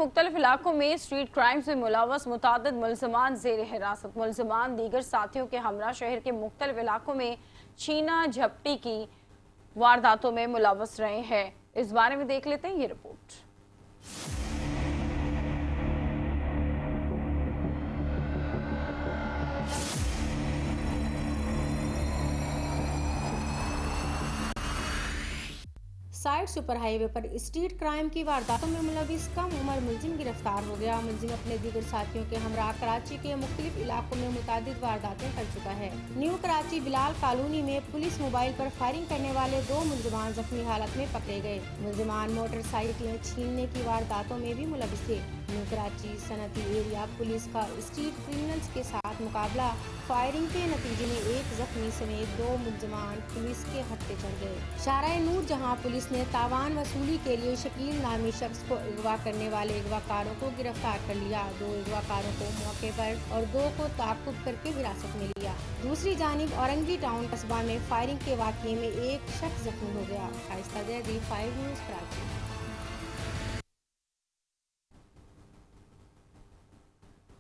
मुख्तलिफ इलाकों में स्ट्रीट क्राइम्स में मुलव्वस मुतादिद मुल्ज़िमान ज़ेर हिरासत। मुल्ज़िमान दीगर साथियों के हमरा शहर के मुख्तलिफ इलाकों में छीना झपटी की वारदातों में मुलव्वस रहे हैं। इस बारे में देख लेते हैं ये रिपोर्ट। साइड सुपर हाईवे पर स्ट्रीट क्राइम की वारदातों में मुलविस कम उम्र मुलजिम गिरफ्तार हो गया। मुलजिम अपने दीगर साथियों के हमरा कराची के मुख्तलिफ इलाकों में मुतादिद वारदातें कर चुका है। न्यू कराची बिलाल कॉलोनी में पुलिस मोबाइल पर फायरिंग करने वाले 2 मुलजिमान जख्मी हालत में पकड़े गए। मुलजिमान मोटरसाइकिलें छीनने की वारदातों में भी मुलविस थे। न्यू कराची सनती एरिया पुलिस का स्ट्रीट क्रिमिनल्स के साथ मुकाबला, फायरिंग के नतीजे में 1 जख्मी समेत 2 मुलजिमान पुलिस के हत्थे चढ़ गए। शाहराह नूर जहां पुलिस ने तावान वसूली के लिए शकील नामी शख्स को अगवा करने वाले अगवाकारों को गिरफ्तार कर लिया। 2 अगवाकारों को मौके पर और 2 को ताक़ुब करके हिरासत में लिया। दूसरी जानिब औरंगी टाउन कस्बा में फायरिंग के वाक़ये में 1 शख्स जख्मी हो गया। शाइस्ता जैदी, 5 न्यूज़ कराची।